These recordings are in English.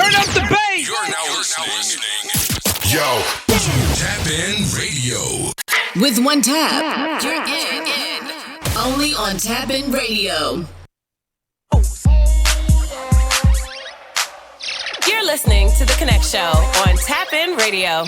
Turn up the bass. You're now listening. Yo, Tap In Radio. With one tap, you're in. Only on Tap In Radio. You're listening to the KonnecT Show on Tap In Radio.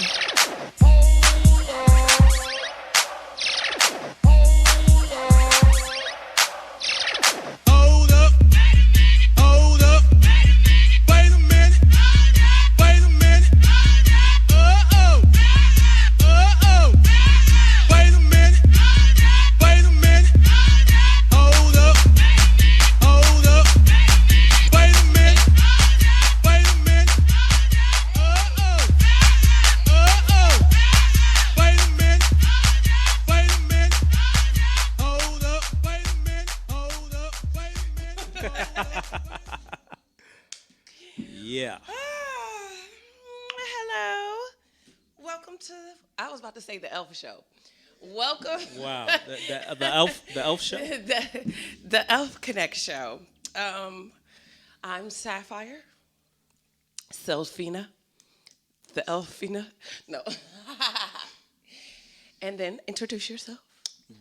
Say the Elf Show. Welcome. Wow, the Elf Show. the Elf KonnecT Show. I'm Sapphire, Selfina, the Elfina. No. And then introduce yourself.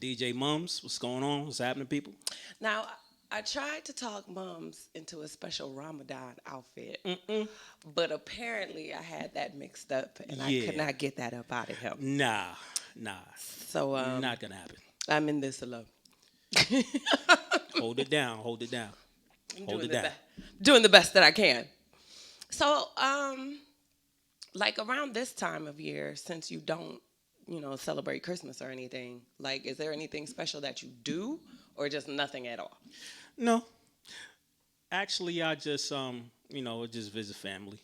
DJ Mums, what's going on? What's happening, people? Now, I tried to talk Mums into a special Ramadan outfit, but apparently I had that mixed up, and I could not get that up out of him. Nah. So not gonna happen. I'm in this alone. Hold it down. Hold it down. Doing the best that I can. So, like around this time of year, since you don't, celebrate Christmas or anything, like, is there anything special that you do, or just nothing at all? No. Actually, I just, just visit family.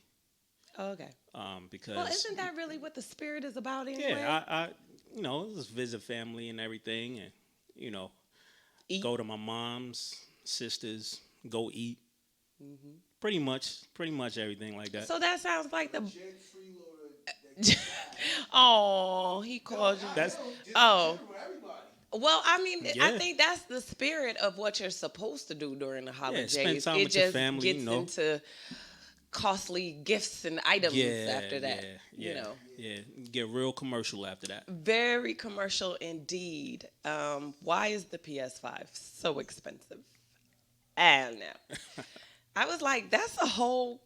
Oh, okay. Because. Well, isn't that really what the spirit is about anyway? Yeah, I just visit family and everything, and eat. Go to my mom's, sisters, go eat. Mm-hmm. Pretty much everything like that. So that sounds like the. Oh, he called you. That's. Oh. Well, I mean, yeah. I think that's the spirit of what you're supposed to do during the holidays. Yeah, spend time with your family. It just gets into costly gifts and items after that. Yeah. Get real commercial after that. Very commercial indeed. Why is the PS5 so expensive? I don't know. I was like, that's a whole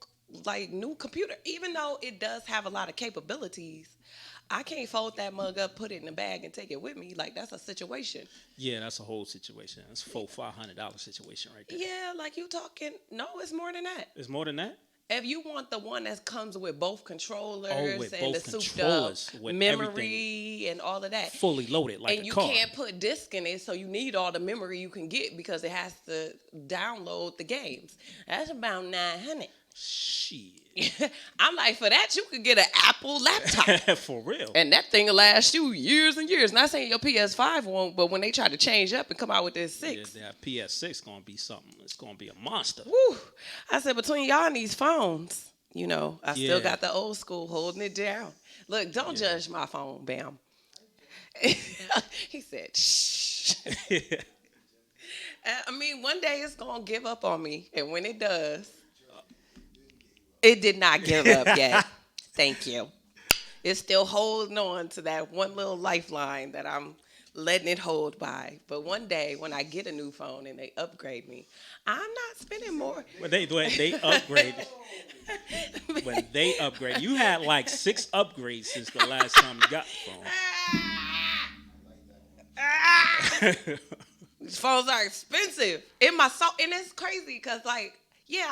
new computer. Even though it does have a lot of capabilities, I can't fold that mug up, put it in a bag, and take it with me. Like, that's a situation. Yeah, that's a whole situation. That's a $400-500 situation right there. Yeah, like you talking. No, it's more than that. It's more than that? If you want the one that comes with both controllers and the souped up memory and all of that. Fully loaded like a car. And you can't put disc in it, so you need all the memory you can get because it has to download the games. That's about $900. Shit. I'm like, for that, you could get an Apple laptop. For real. And that thing will last you years and years. Not saying your PS5 won't, but when they try to change up and come out with this 6. Yeah, that PS6 going to be something. It's going to be a monster. Woo. I said, between y'all and these phones, I still got the old school holding it down. Look, don't judge my phone, Bam. He said, shh. I mean, one day it's going to give up on me. And when it does, it did not give up yet. Thank you. It's still holding on to that one little lifeline that I'm letting it hold by. But one day when I get a new phone and they upgrade me, I'm not spending more. When they upgrade, when they upgrade, you had like 6 upgrades since the last time you got the phone. These phones are expensive. In my soul, and it's crazy because I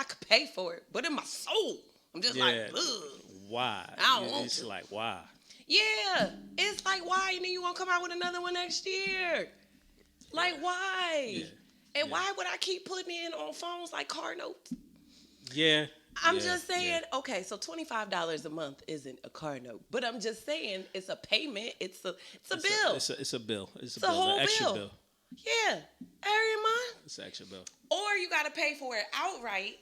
could pay for it, but in my soul, I'm just like, ugh. Why? I don't want to. It's like, why? Yeah, it's like, why? And then you want to come out with another one next year. Like, why? Yeah. And why would I keep putting in on phones like car notes? Yeah. I'm just saying, okay, so $25 a month isn't a car note, but I'm just saying it's a payment. It's a bill. It's a bill. It's a bill. Whole extra bill. Yeah, every month. It's an extra bill. Or you got to pay for it outright,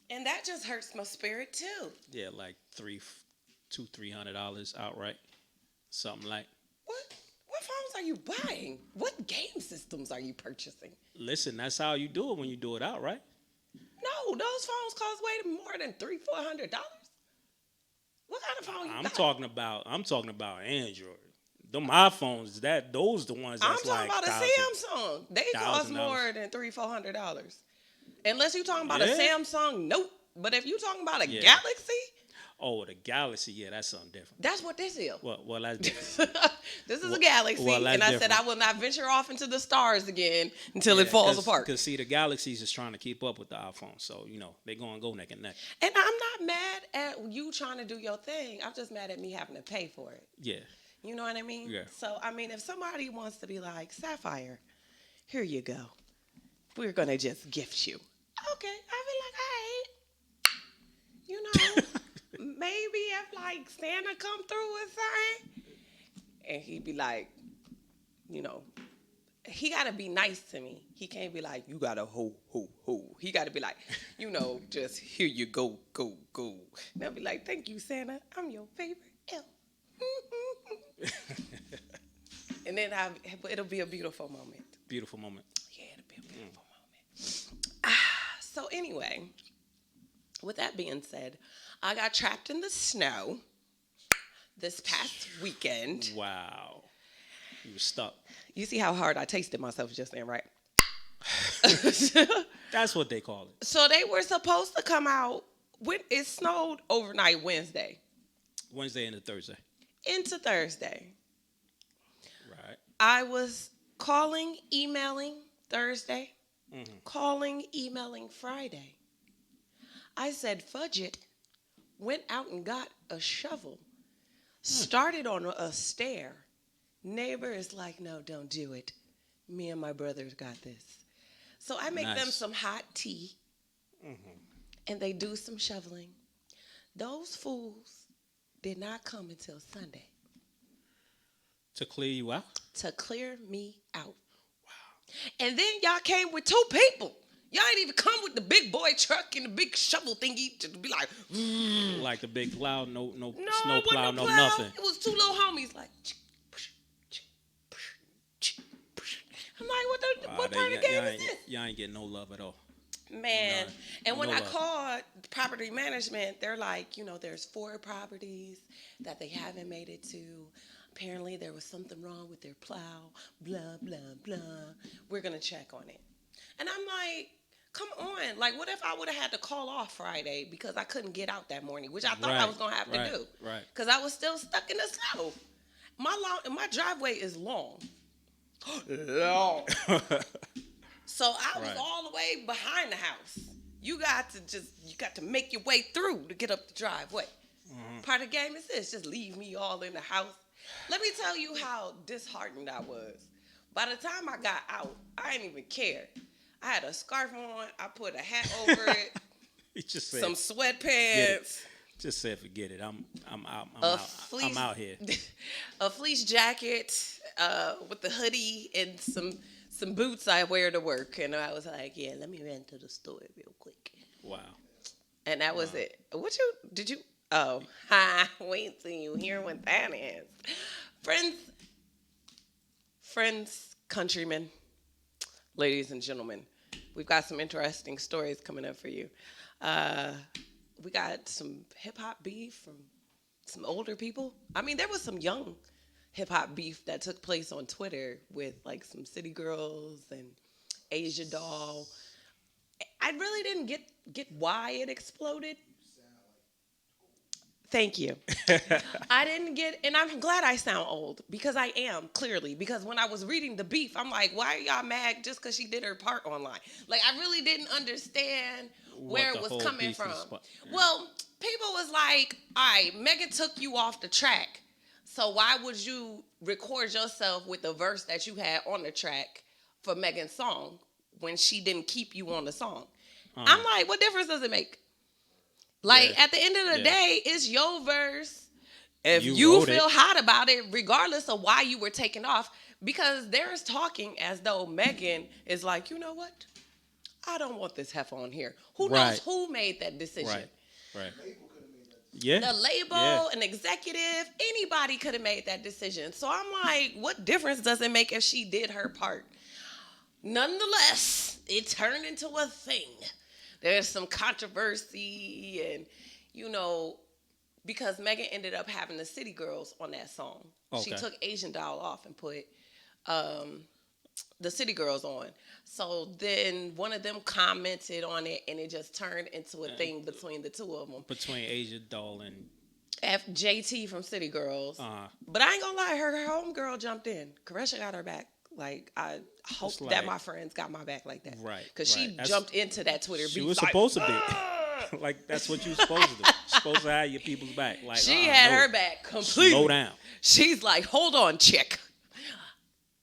and that just hurts my spirit too. Yeah, like $300 outright, something like. What phones are you buying? What game systems are you purchasing? Listen, that's how you do it when you do it outright. No, those phones cost way more than $300-400. What kind of phone you I'm got? talking about Android. Them iPhones, those the ones I'm that's talking like about a Samsung. They cost more than $300-400. Unless you're talking about a Samsung Note. But if you're talking about a Galaxy, oh, the Galaxy, yeah, that's something different. that's what this is. Well, that's different. This is a Galaxy, and I said I will not venture off into the stars again until it falls apart. Because see, the Galaxies is trying to keep up with the iPhone, so they're gonna go neck and neck. And I'm not mad at you trying to do your thing. I'm just mad at me having to pay for it. Yeah. You know what I mean? Yeah. So I mean, if somebody wants to be like, Sapphire, here you go, we're gonna just gift you. Okay, I be like, all right, maybe if like Santa come through with something, and he'd be like, he gotta be nice to me. He can't be like, you gotta ho. He gotta be like, just here you go. And I'll be like, thank you, Santa. I'm your favorite elf. And then it'll be a beautiful moment. Beautiful moment. Yeah, it'll be a beautiful moment. So anyway, with that being said, I got trapped in the snow this past weekend. Wow. You were stuck. You see how hard I tasted myself just then, right? That's what they call it. So they were supposed to come out when it snowed overnight Wednesday. Wednesday into Thursday. Into Thursday. Right. I was calling, emailing Thursday. Mm-hmm. Calling, emailing Friday. I said, fudge it. Went out and got a shovel. Started on a stair. Neighbor is like, no, don't do it. Me and my brothers got this. So I make them some hot tea. Mm-hmm. And they do some shoveling. Those fools did not come until Sunday. To clear you out? To clear me out. Wow. And then y'all came with 2 people. Y'all ain't even come with the big boy truck and the big shovel thingy to be like, like the big plow, no snow plow, no nothing. It was 2 little homies like. I'm like, what part of the game is this? Y'all ain't getting no love at all. Man, None. And when No I love. called property management, they're like, there's 4 properties that they haven't made it to. Apparently there was something wrong with their plow, blah, blah, blah. We're going to check on it. And I'm like, come on. Like, what if I would have had to call off Friday because I couldn't get out that morning, which I thought I was going to have to do. Right. Because I was still stuck in the snow. My driveway is long. Long. So I was all the way behind the house. You got to make your way through to get up the driveway. Mm-hmm. Part of the game is this, just leave me all in the house. Let me tell you how disheartened I was. By the time I got out, I didn't even care. I had a scarf on, I put a hat over it, just said, some sweatpants. Just said forget it. I'm out. I'm out here. A fleece jacket with the hoodie and some boots I wear to work. And I was like, yeah, let me run to the store real quick. Wow. And that was it. Wait till you hear what that is. Friends, countrymen, ladies and gentlemen, we've got some interesting stories coming up for you. We got some hip-hop beef from some older people. I mean, there was some young hip-hop beef that took place on Twitter with, like, some City Girls and Asia Doll. I really didn't get why it exploded. Thank you. I didn't get, and I'm glad I sound old, because I am, clearly. Because when I was reading the beef, I'm like, why are y'all mad just because she did her part online? Like, I really didn't understand where it was coming from. Well, people was like, all right, Megan took you off the track, so why would you record yourself with the verse that you had on the track for Megan's song when she didn't keep you on the song? I'm like, what difference does it make? Like, at the end of the day, it's your verse. If you feel hot about it, regardless of why you were taken off, because there's talking as though Megan is like, you know what? I don't want this heifer on here. Who knows who made that decision? Right. Yeah. The label, an executive, anybody could have made that decision. So I'm like, what difference does it make if she did her part? Nonetheless, it turned into a thing. there's some controversy and, you know, because Megan ended up having the City Girls on that song. Okay. She took Asian Doll off and put the City Girls on. So then one of them commented on it, and it just turned into a thing between the two of them. Between Asia Doll and JT from City Girls. But I ain't gonna lie, her homegirl jumped in. Karesha got her back. Like, I hope that my friends got my back like that. Right. Because she jumped into that Twitter. She was supposed to be. Like, that's what you supposed to do. You're supposed to have your people's back. Like, she had her back completely. Slow down. She's like, hold on, chick.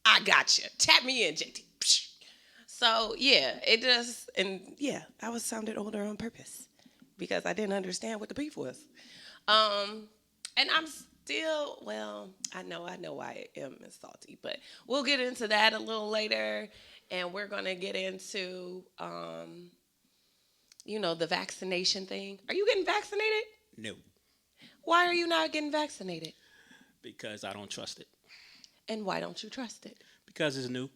I got you. Tap me in, JT. So, yeah, it just, and yeah, I was sounded older on purpose because I didn't understand what the beef was. And I'm still, well, I know why I am salty, but we'll get into that a little later, and we're going to get into, you know, the vaccination thing. Are you getting vaccinated? No. Why are you not getting vaccinated? Because I don't trust it. And why don't you trust it? Because it's new.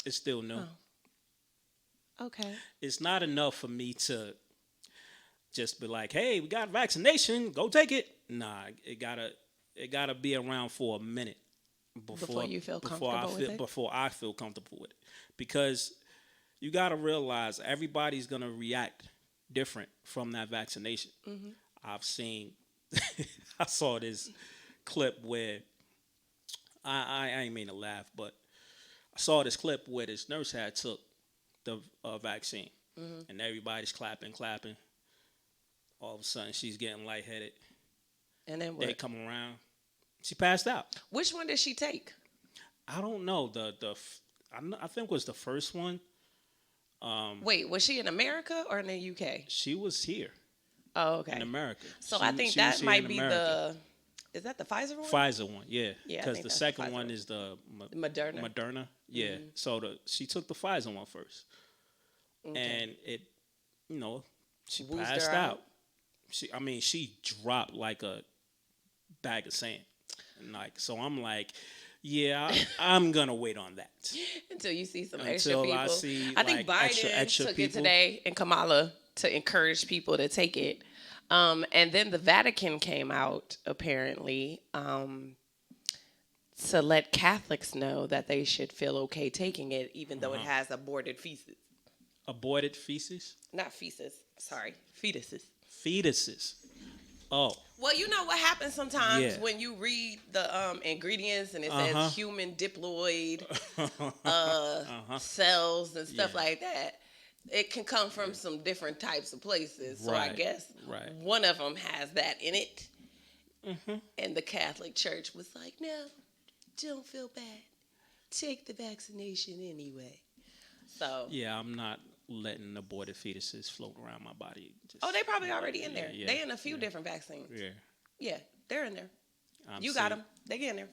It's still new. Oh. Okay. It's not enough for me to just be like, hey, we got vaccination, go take it. Nah, it gotta be around for a minute before you feel comfortable with it? Before I feel comfortable with it. Because you gotta realize everybody's gonna react different from that vaccination. Mm-hmm. I saw this clip where I ain't mean to laugh, but I saw this clip where this nurse had took the vaccine, and everybody's clapping. All of a sudden, she's getting lightheaded. And then what? They come around. She passed out. Which one did she take? I don't know. I think it was the first one. Wait, was she in America or in the UK? She was here. Oh, okay. In America. So I think that might be is that the Pfizer one? Pfizer one, yeah. Yeah. Because the second one is the Moderna. Moderna, yeah. Mm-hmm. So she took the Pfizer one first. Okay. And it, you know, she passed out. She dropped like a bag of sand. And so I'm like, yeah, I'm gonna wait on that until you see some extra people. I think Biden extra took people. It today, and Kamala to encourage people to take it. And then the Vatican came out apparently to let Catholics know that they should feel okay taking it, even though it has aborted feces. Aborted feces? Not feces. Sorry, fetuses. Fetuses. Oh. Well, you know what happens sometimes when you read the ingredients and it says human diploid cells and stuff like that. It can come from some different types of places. So I guess one of them has that in it. Mm-hmm. And the Catholic Church was like, no, don't feel bad. Take the vaccination anyway. So yeah, I'm not letting aborted fetuses float around my body. They probably already in there. They in a few different vaccines. Yeah, they're in there. You got them. They get in there.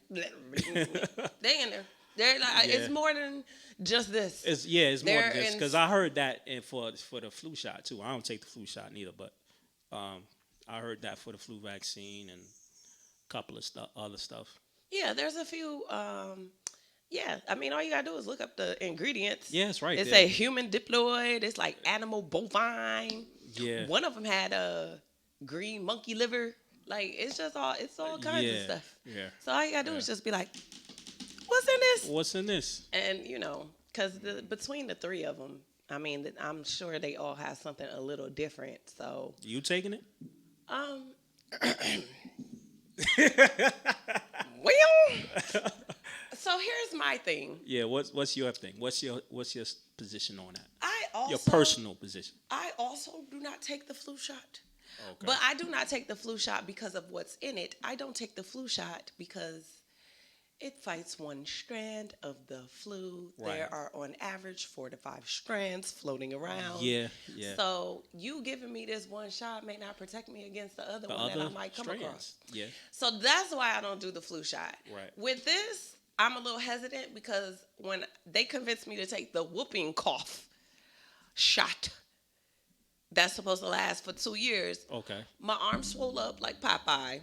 They in there. They're like, it's more than just this. It's more than this, because I heard that for the flu shot too. I don't take the flu shot neither, but I heard that for the flu vaccine and a couple of other stuff. Yeah, there's a few. All you gotta do is look up the ingredients. Yeah, it's right. It's a human diploid. It's like animal bovine. Yeah. One of them had a green monkey liver. Like it's all kinds of stuff. Yeah. So all you gotta do is just be like, what's in this? And, because between the three of them, I'm sure they all have something a little different. So you taking it? Well, so here's my thing. Yeah, what's your thing? What's your position on that? Your Also, personal position. I also do not take the flu shot. Okay. But I do not take the flu shot because of what's in it. I don't take the flu shot because it fights one strand of the flu. Right. There are, on average, 4 to 5 strands floating around. Yeah. So you giving me this one shot may not protect me against the other one that I might come across. Yeah. So that's why I don't do the flu shot. Right. With this, I'm a little hesitant because when they convinced me to take the whooping cough shot that's supposed to last for 2 years, okay, my arm swole up like Popeye.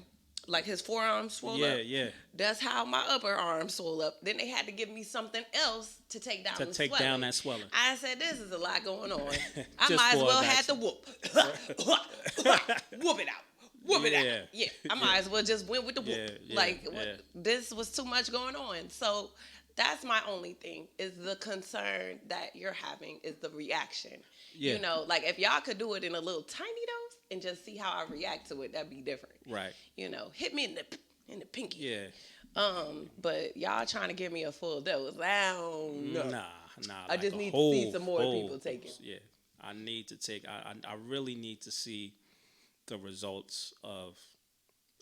like his forearm swole up. Yeah. That's how my upper arm swole up. Then they had to give me something else to take down the take swelling. down that swelling. I said, this is a lot going on. I Just might as for well a had to vaccine. whoop it out. Whoop it Yeah. out. Yeah, I might as well just went with the whoop. Yeah. This was too much going on. So that's my only thing, is the concern that you're having is the reaction. Yeah. You know, like if y'all could do it in a little tiny dose and just see how I react to it, that'd be different. Right. You know, hit me in the pinky. Yeah. But y'all trying to give me a full dose. I don't know. Nah. I like just a need to whole, see some more people take it. Yeah. I need to take. I really need to see the results of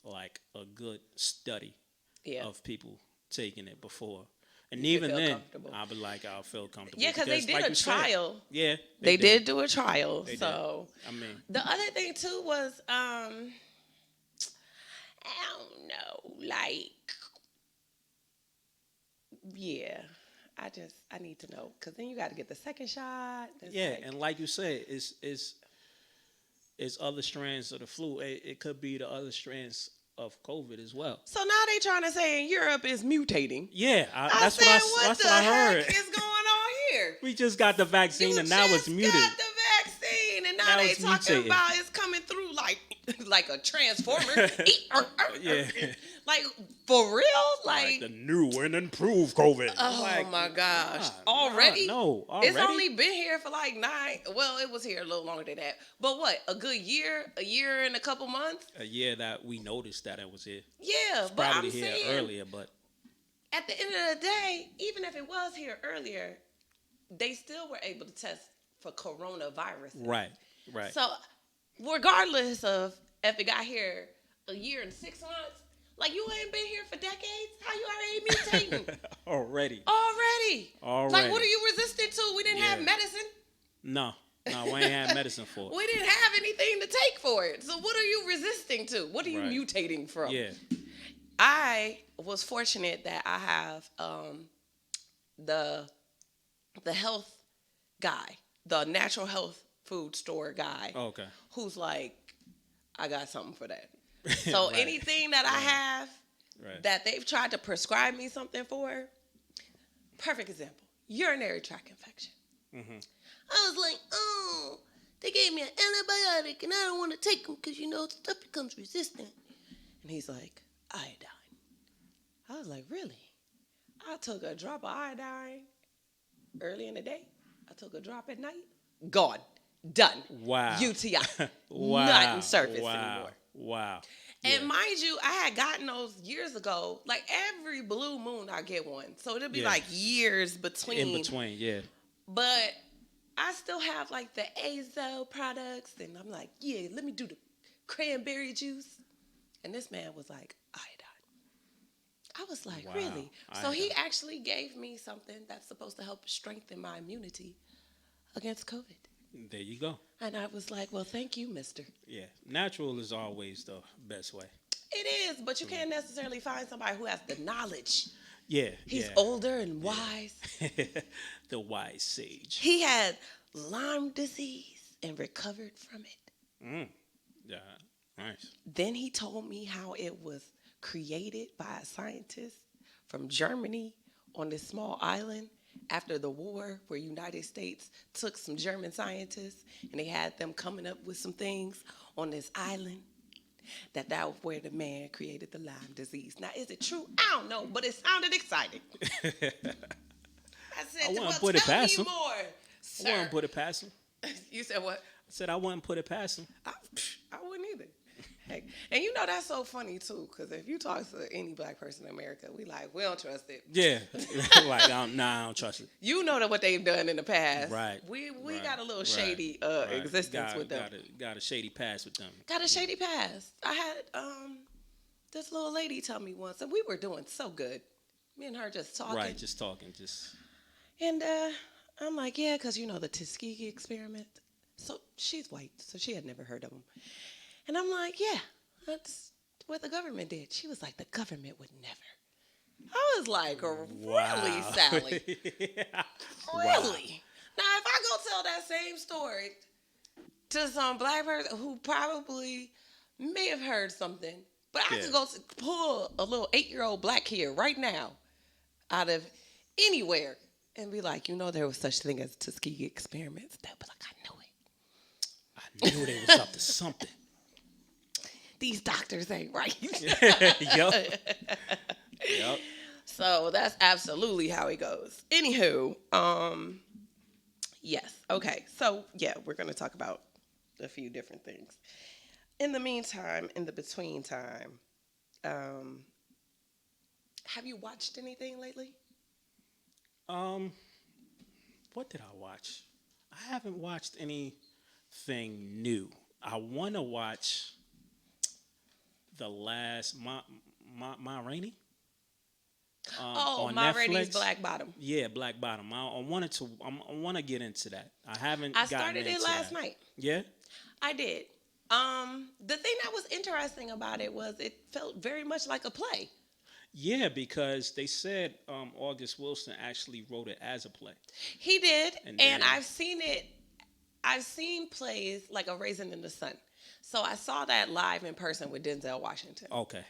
like a good study of people taking it before. And even then, I'll be like, I'll feel comfortable. Yeah, because they did like a trial. Yeah. They did do a trial. They so, did. I mean, the other thing, too, was, I don't know, like, yeah. I need to know. Because then you got to get the second shot. and like you said, it's other strands of the flu. It could be the other strands of COVID as well. So now they trying to say in Europe is mutating. Yeah, that's what I heard. What is going on here? We just got the vaccine and now it's muted. Got the vaccine and now they it's talking mutating. about it's coming through like a transformer. Yeah. Like for real? Like the new and improved COVID. Oh my gosh. Already? No, already. It's only been here for like 9. Well, it was here a little longer than that. But what? A good year? A year and a couple months? A year that we noticed that it was here. Yeah, but Probably I'm here saying earlier, but at the end of the day, even if it was here earlier, they still were able to test for coronavirus. right. So regardless of if it got here a year and 6 months, like you ain't been here for decades, how you already mutating? Already. Like what are you resistant to? We didn't have medicine. No, we ain't had medicine for it. We didn't have anything to take for it. So what are you resisting to? What are you Right. mutating from? Yeah. I was fortunate that I have the health guy, the natural health food store guy. Oh, okay. Who's like, I got something for that. So Right. anything that I have Right. that they've tried to prescribe me something for, perfect example, urinary tract infection. Mm-hmm. I was like, oh, they gave me an antibiotic and I don't want to take them because, stuff becomes resistant. And he's like, iodine. I was like, really? I took a drop of iodine early in the day. I took a drop at night. Gone. Done. Wow. UTI. Wow. Nothing surfaced anymore. Wow. And mind you, I had gotten those years ago. Like every blue moon, I get one. So it'll be like years between. In between, yeah. But I still have like the Azo products. And I'm like, yeah, let me do the cranberry juice. And this man was like, iodine. I was like, Wow. really? So he Iodine. actually gave me something that's supposed to help strengthen my immunity against COVID. There you go. And I was like, well, thank you, mister. Yeah. Natural is always the best way. It is, but you can't necessarily find somebody who has the knowledge. Yeah. He's yeah. older and wise. The wise sage. He had Lyme disease and recovered from it. Yeah. Nice. Then he told me how it was created by a scientist from Germany on this small island after the war, where United States took some German scientists and they had them coming up with some things on this island. That was where the man created the Lyme disease. Now, is it true? I don't know, but it sounded exciting. I said, I wouldn't well, put it tell past me him. more, I sir. wouldn't put it past him. You said what? I said I wouldn't put it past him. I wouldn't either. Heck. And that's so funny too, because if you talk to any black person in America, we don't trust it. Yeah. Like, I don't trust it. You know that what they've done in the past. Right. We Right. got a little Right. shady Right. existence with them. Got a shady past with them. Got a shady past. I had this little lady tell me once, and we were doing so good. Me and her just talking. Right, just talking, just. And I'm like, yeah, because the Tuskegee experiment. So she's white, so she had never heard of them. And I'm like, yeah, that's what the government did. She was like, the government would never. I was like, really, Sally? Yeah. Really? Now, if I go tell that same story to some black person who probably may have heard something, But I could go pull a little 8-year-old black kid right now out of anywhere and be like, there was such thing as Tuskegee experiments. They'll be like, I knew it. I knew they was up to something. These doctors ain't right. Yep. So that's absolutely how it goes. Anywho, yes. Okay. So yeah, we're gonna talk about a few different things. In the meantime, in the between time, have you watched anything lately? What did I watch? I haven't watched anything new. I want to watch the last Ma Rainey. On Ma Netflix. Rainey's Black Bottom. Yeah, Black Bottom. I want to get into that. I haven't. I started it last night. Yeah, I did. The thing that was interesting about it was it felt very much like a play. Yeah, because they said August Wilson actually wrote it as a play. He did, and then, I've seen it. I've seen plays like A Raisin in the Sun. So I saw that live in person with Denzel Washington. Okay.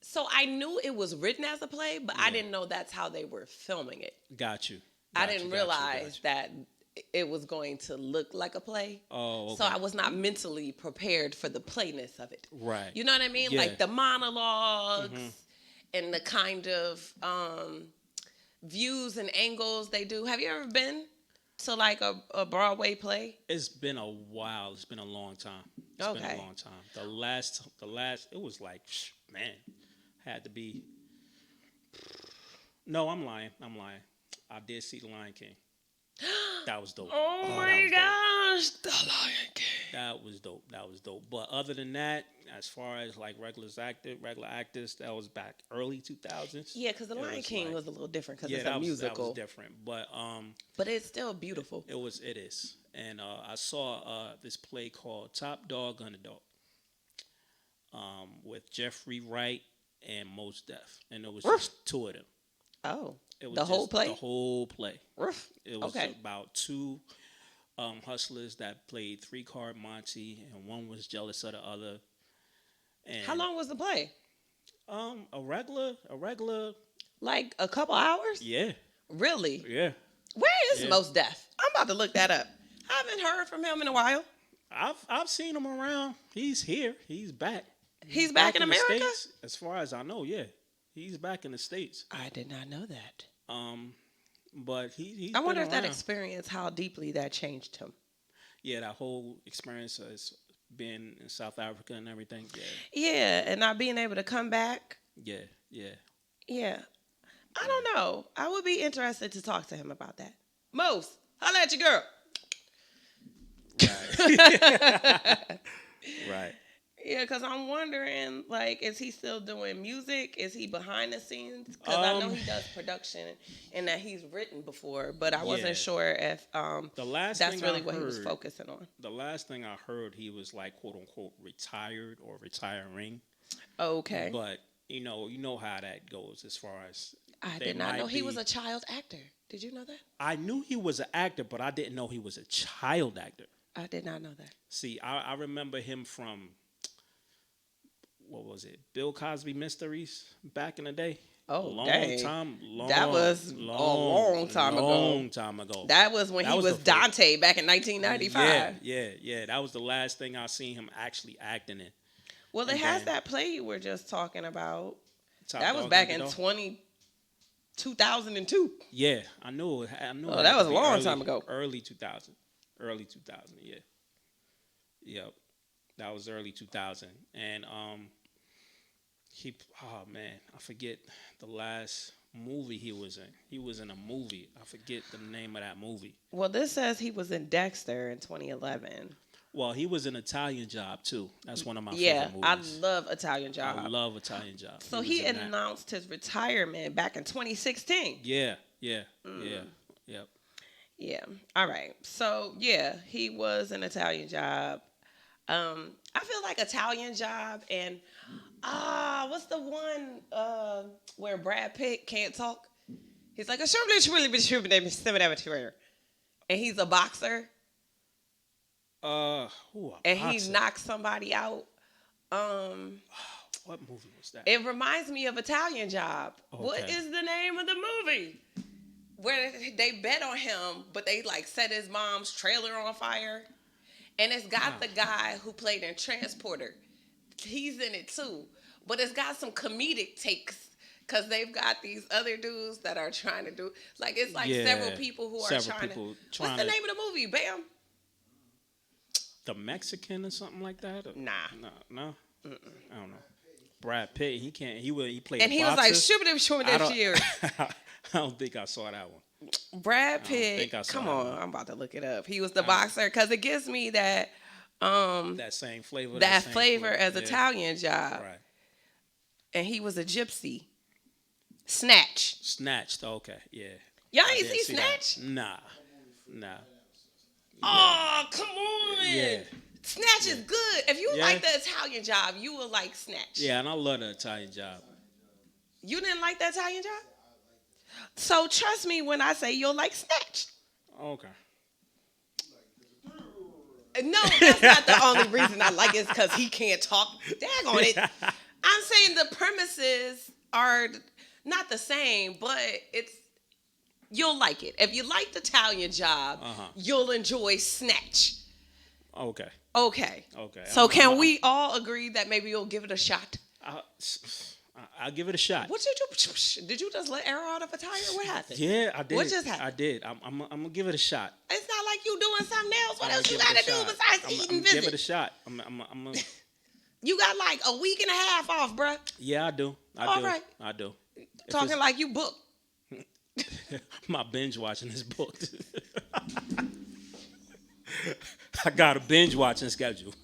So I knew it was written as a play, but I didn't know that's how they were filming it. Got you. I didn't realize that it was going to look like a play. Oh, okay. So I was not mentally prepared for the playness of it. Right. You know what I mean? Yeah. Like the monologues and the kind of views and angles they do. Have you ever been to like a Broadway play? It's been a while. It's been a long time. It's been a long time. The last, it was like, man, had to be. No, I'm lying. I did see The Lion King. That was dope. Oh my gosh, The Lion King. That was dope. But other than that, as far as like regular actors, that was back early 2000s. Yeah, because The Lion King was a little different because it's a musical. That was different. But it's still beautiful. It is. And I saw this play called Top Dog Underdog with Jeffrey Wright and Mos Def. And it was just two of them. Oh. It was the whole play? The whole play. Roof. It was about two hustlers that played three-card Monty, and one was jealous of the other. And how long was the play? A regular. Like a couple hours? Yeah. Really? Yeah. Where is Mos Def? I'm about to look that up. I haven't heard from him in a while. I've seen him around. He's here. He's back. He's back in the America? States, as far as I know, yeah. He's back in the States. I did not know that. But he's I wonder if around. that experience, how deeply that changed him. Yeah, that whole experience has been in South Africa and everything. Yeah. Yeah, and not being able to come back. Yeah. Yeah. I don't know. I would be interested to talk to him about that. Mos, holla at your girl. Right. Right. Yeah, because I'm wondering, like, is he still doing music? Is he behind the scenes? Because I know he does production and that he's written before, but I wasn't sure if that's really what he was focusing on. The last thing I heard, he was like, quote unquote, retired or retiring. Okay. But you know how that goes as far as I did not know he was a child actor. Did you know that? I knew he was an actor, but I didn't know he was a child actor. I did not know that. See, I remember him from, what was it, Bill Cosby Mysteries back in the day. Oh, dang. That was a long time ago. That was when he was Dante back in 1995. Yeah. That was the last thing I seen him actually acting in. Well, it has that play you were just talking about. That was back in 2002. Yeah, I knew. Oh, that was a long time ago. Early 2000. Yeah. Yep. That was early 2000. And I forget the last movie he was in. He was in a movie. I forget the name of that movie. Well, this says he was in Dexter in 2011. Well, he was in Italian Job too. That's one of my favorite movies. I love Italian Job. I love Italian Job. So he announced his retirement back in 2016. Yeah. Yep. Yeah. All right. So yeah, he was an Italian Job. I feel like Italian Job and what's the one where Brad Pitt can't talk? He's like and he's a boxer. And he knocks somebody out. What movie was that? It reminds me of Italian Job. Okay. What is the name of the movie? Where they bet on him, but they like set his mom's trailer on fire. And it's got the guy who played in Transporter. He's in it too. But it's got some comedic takes because they've got these other dudes that are trying to do, like, it's like several people who are trying to. What's the name of the movie? Bam. The Mexican or something like that? Or? Nah. No. I don't know. Brad Pitt, he can't. He played. And he was like, "Shimmy this year." I don't think I saw that one. Brad Pitt. Come on, I'm about to look it up. He was the boxer because it gives me that. That same flavor. That flavor as Italian Job. Right. And he was a gypsy. Snatched. Okay. Yeah. Y'all ain't see Snatch? Nah. Oh, come on. Yeah. Snatch is good. If you like the Italian Job, you will like Snatch. Yeah, and I love the Italian Job. You didn't like the Italian Job? So trust me when I say you'll like Snatch. Okay. No, that's not the only reason I like it is because he can't talk. Daggone it. I'm saying the premises are not the same, but you'll like it. If you like the Italian Job, you'll enjoy Snatch. Okay. So can we all agree that maybe you'll give it a shot? I'll give it a shot. What did you? Did you just let air out of a tire? What happened? Yeah, I did. What just happened? I did. I'm gonna give it a shot. It's not like you doing something else. What else you gotta do besides eat and visit? Give it a shot. I'm You got like a week and a half off, bruh. Yeah, I do. Right. I do. Talking like you booked. My binge watching is booked. I got a binge watching schedule.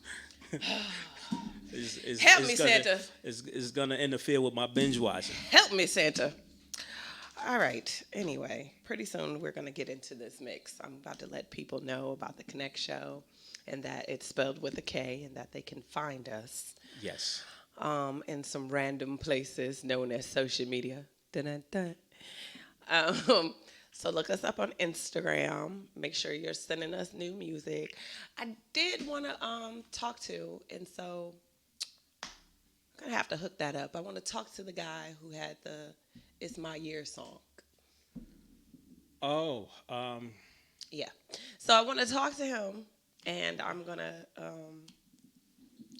Help me, Santa. It's gonna interfere with my binge watching. Help me, Santa. All right. Anyway, pretty soon we're gonna get into this mix. I'm about to let people know about the KonnecT show and that it's spelled with a K and that they can find us. Yes. In some random places known as social media. Dun-dun-dun. So look us up on Instagram. Make sure you're sending us new music. I did want to talk to, and so I'm going to have to hook that up. I want to talk to the guy who had the It's My Year song. Oh. Yeah. So I want to talk to him, and I'm going to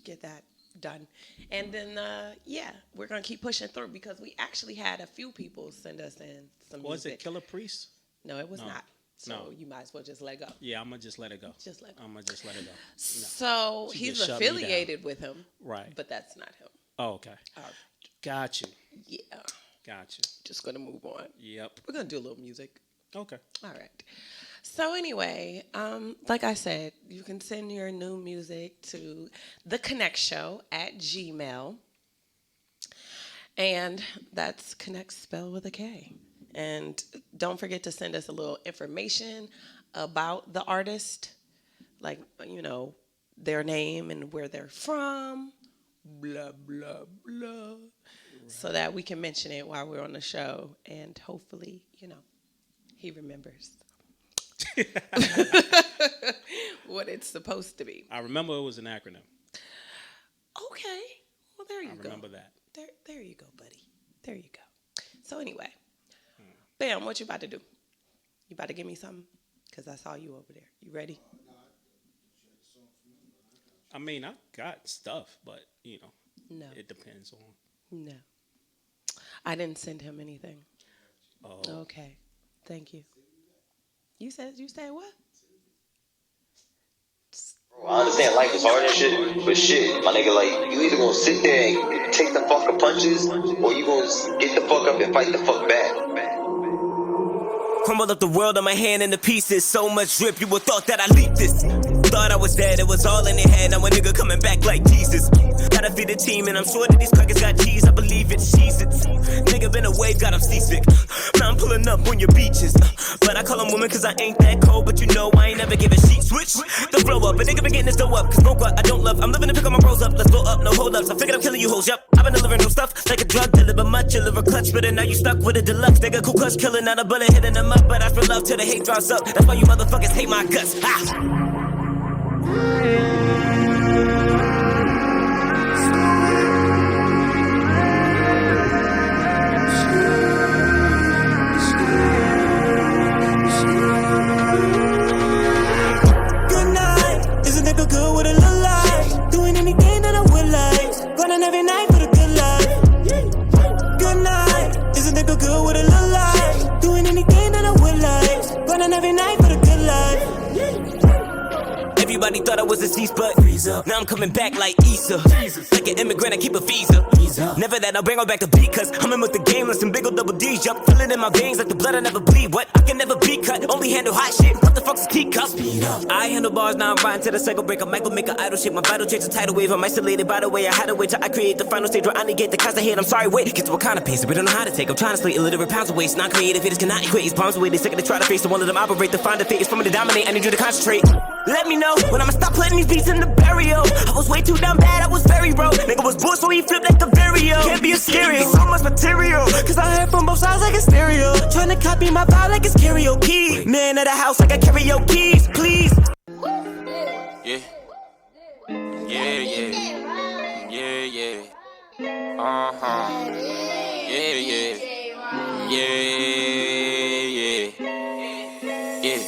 get that done. And then, we're going to keep pushing through because we actually had a few people send us in some music. Was it Killer Priest? No, it was not. So you might as well just let go. Yeah, I'm going to just let it go. I'm going to just let it go. So he's affiliated with him. Right. But that's not him. Oh, okay. Got you. Yeah. Got you. Just going to move on. Yep. We're going to do a little music. Okay. All right. So anyway, like I said, you can send your new music to the KonnecT Show at Gmail. And that's KonnecT spelled with a K. And don't forget to send us a little information about the artist, like, their name and where they're from, blah, blah, blah, right. So that we can mention it while we're on the show. And hopefully, he remembers what it's supposed to be. I remember it was an acronym. Okay. Well, there you go. I remember that. There you go, buddy. There you go. So anyway, Bam, what you about to do? You about to give me something? Because I saw you over there. You ready? I mean, I got stuff, but, no. It depends on. No. I didn't send him anything. Oh. Okay. Thank you. You said what? I understand life is hard and shit, but shit, my nigga, like, you either gonna sit there and take the fucking punches, or you gonna get the fuck up and fight the fuck back. Crumbled up the world on my hand into pieces. So much drip, you would thought that I leaked this. Thought I was dead, it was all in their head. Now a nigga coming back like Jesus. Gotta feed the team, and I'm sure that these crackers got cheese. I believe it, she's it. Nigga been away, got him seasick. Now I'm pulling up on your beaches. But I call them women cause I ain't that cold. But I ain't never give a sheet switch. The flow up, a nigga been getting this dough up. Cause smoke what I don't love. I'm living to pick up my bros up. Let's blow up, no hold ups. I figured I'm killing you hoes, yup. I've been delivering new stuff like a drug dealer, but much deliver clutch. But now you stuck with a deluxe. Nigga, cool clutch killing, not a bullet hitting them up. But I spread love till the hate drops up. That's why you motherfuckers hate my guts. Ha! Running every night for the good life. Good night. Is a nigga good with a little life? Doing anything that I would like. Running every night for the good life. Everybody thought I was a cease, but now I'm coming back like Issa. Like an immigrant, I keep a visa. Never that I'll bring her back to beat, cause I'm in with the game, like some big ol' double D's. Yup, feel it in my veins like the blood I never bleed. What? I can never be cut, only handle hot shit. What the fuck's a teacup? I handle bars, now I'm riding to the cycle break. I might go make an idol shit, my vital change a tidal wave. I'm isolated by the way I had to wait till I create the final stage where I negate the cause I hate. I'm sorry, wait, get to what kind of pace, but I don't know how to take. I'm trying to slay illiterate pounds of waste, non-creative haters cannot equate. These palms away, they second to try to face, so one of them operate. The find the fate is for me to dominate, I need you to concentrate. Let me know when I'ma stop putting these beats in the burial. I was way too damn bad, I was very broke. Nigga was bored, so he flipped like the Vario. Can't be a stereo, so much material, cause I heard from both sides like a stereo. Trying to copy my vibe like it's karaoke. Man of the house like I carry your keys, please. Yeah. Yeah, yeah. Yeah, yeah. Uh-huh. Yeah, yeah. Yeah, yeah. Yeah.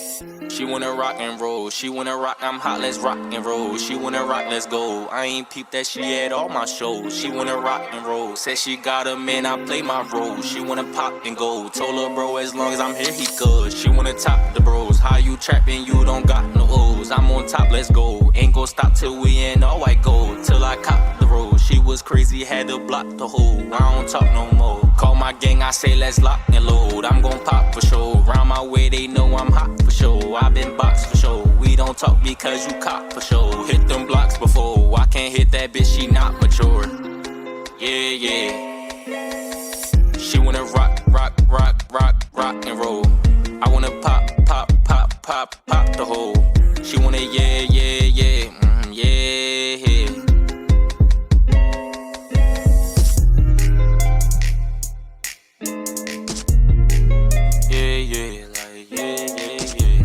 She wanna rock and roll. She wanna rock, I'm hot, let's rock and roll. She wanna rock, let's go. I ain't peeped that she at all my shows. She wanna rock and roll. Said she got a man, I play my role. She wanna pop and go. Told her bro, as long as I'm here, he good. She wanna top the bros. How you trapping, you don't got no O's. I'm on top, let's go. Ain't gon' stop till we in all white gold. Till I cop the road. She was crazy, had to block the hole. I don't talk no more. Call my gang, I say let's lock and load. I'm gon' pop for sure. Round my way, they know I'm hot for sure. I been boxed for sure. We don't talk because you cop for sure. Hit them blocks before. I can't hit that bitch, she not mature. Yeah, yeah. She wanna rock, rock, rock, rock, rock and roll. I wanna pop, pop, pop, pop, pop the hole. She wanna yeah, yeah, yeah, yeah. Yeah, yeah, like yeah, yeah, yeah.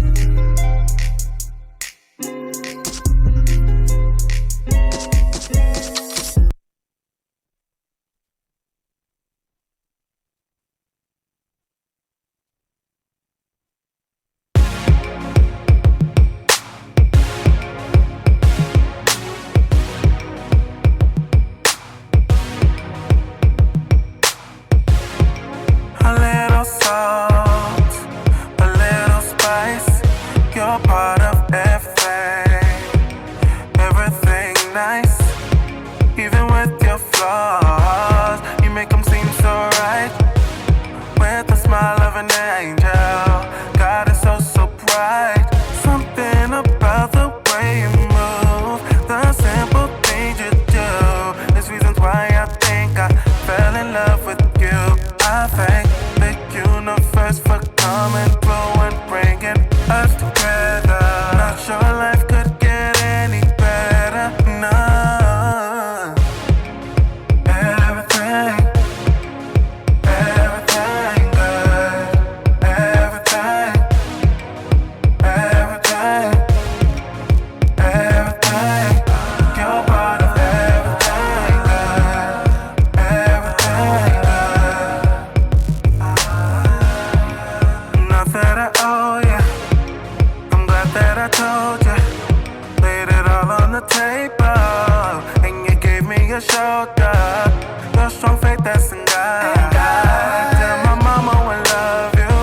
A little salt, a little spice. You're part of everything nice. Even with your flaws, you make them seem so right. With the smile of an angel, God is so, so bright. Something about the way you move, the simple things you do. There's reasons why I think I fell in love with you. I thank the universe for coming through and bringing us together. Not sure life could get any better, no. Everything good. Everything you're part of everything good. Everything good. Not that I owe you, I'm glad that I told you. Laid it all on the table, and you gave me a shoulder. Your strong faith that's in God. Tell my mama I love you.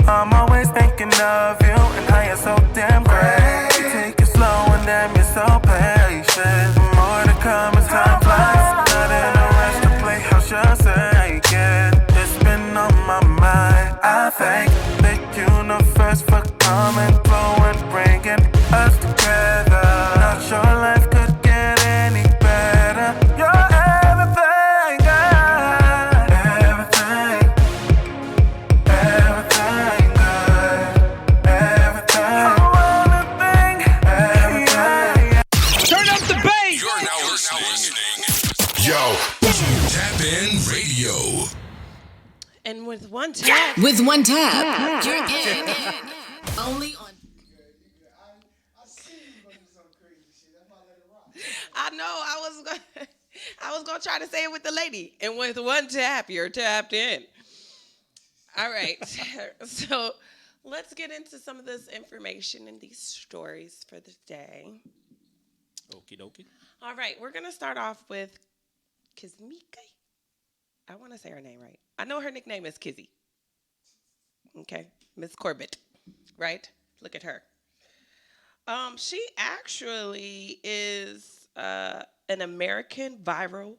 I'm always thinking of you, and how you're so damn great. You take it slow and damn you're so patient. More to come as time flies. Not in a rush to play house, just say it. It's been on my mind. I thank the universe for coming through and bringing us together. Not sure life could get any better. You're everything, God. Everything good. Everything. I wanna think. Everything. Turn up the bass. You're now listening. Yo, Tap In Radio. And with one tap, With one tap, you're in. Only on. I know I was gonna try to say it with the lady. And with one tap, you're tapped in. All right. So let's get into some of this information and these stories for the day. Okie dokie. All right, we're gonna start off with Kizmike. I want to say her name right. I know her nickname is Kizzy. Okay, Miss Corbett, right? Look at her. She actually is an American viral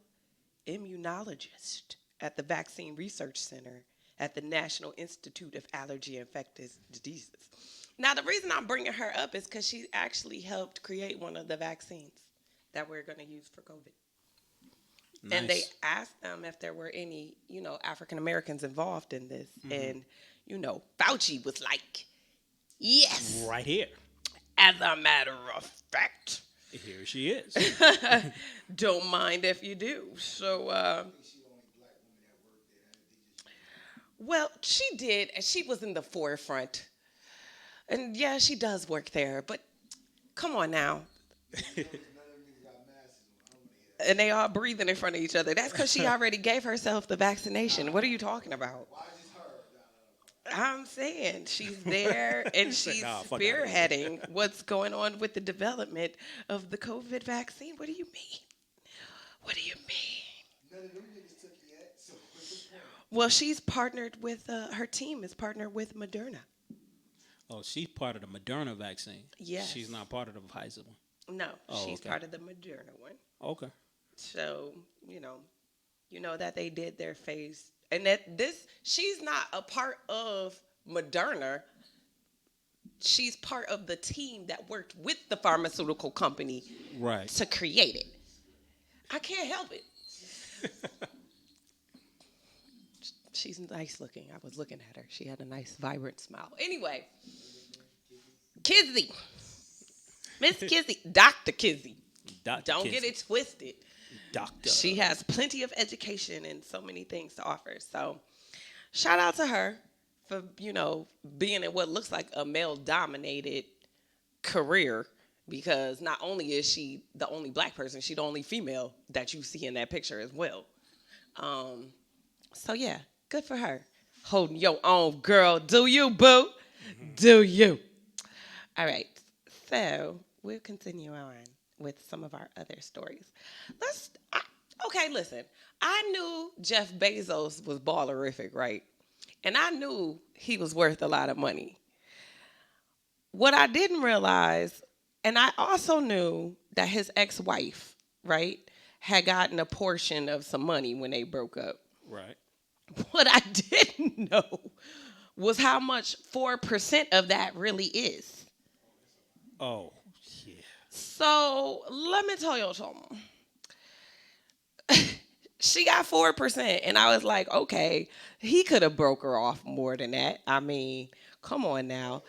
immunologist at the Vaccine Research Center at the National Institute of Allergy and Infectious Diseases. Now, the reason I'm bringing her up is because she actually helped create one of the vaccines that we're going to use for COVID. Nice. And they asked them if there were any, African Americans involved in this. Mm-hmm. And, Fauci was like, yes. Right here. As a matter of fact. Here she is. Don't mind if you do. So, well, she did. And she was in the forefront. And, yeah, she does work there. But come on now. And they all breathing in front of each other. That's because she already gave herself the vaccination. What are you talking about? I'm saying she's there and she's spearheading what's going on with the development of the COVID vaccine. What do you mean? What do you mean? None of them niggas took it yet. So what's the point? Well, she's partnered with, her team is partnered with Moderna. Oh, she's part of the Moderna vaccine. Yes. She's not part of the Pfizer one. No, she's part of the Moderna one. Okay. So, you know that they did their phase, and that she's not a part of Moderna. She's part of the team that worked with the pharmaceutical company to create it. I can't help it. She's nice looking. I was looking at her. She had a nice, vibrant smile. Anyway, Kizzy. Miss Kizzy. Dr. Kizzy. Don't get it twisted. Doctor. She has plenty of education and so many things to offer. So shout out to her for, being in what looks like a male-dominated career, because not only is she the only black person, she's the only female that you see in that picture as well. So, yeah, good for her. Holding your own, girl. Do you, boo? Mm-hmm. Do you? All right. So we'll continue on with some of our other stories. Listen. I knew Jeff Bezos was ballerific, right? And I knew he was worth a lot of money. What I didn't realize, and I also knew that his ex-wife, right, had gotten a portion of some money when they broke up. Right. What I didn't know was how much 4% of that really is. Oh, yeah. So let me tell you something. She got 4%, and I was like, okay, he could have broke her off more than that. I mean, come on now.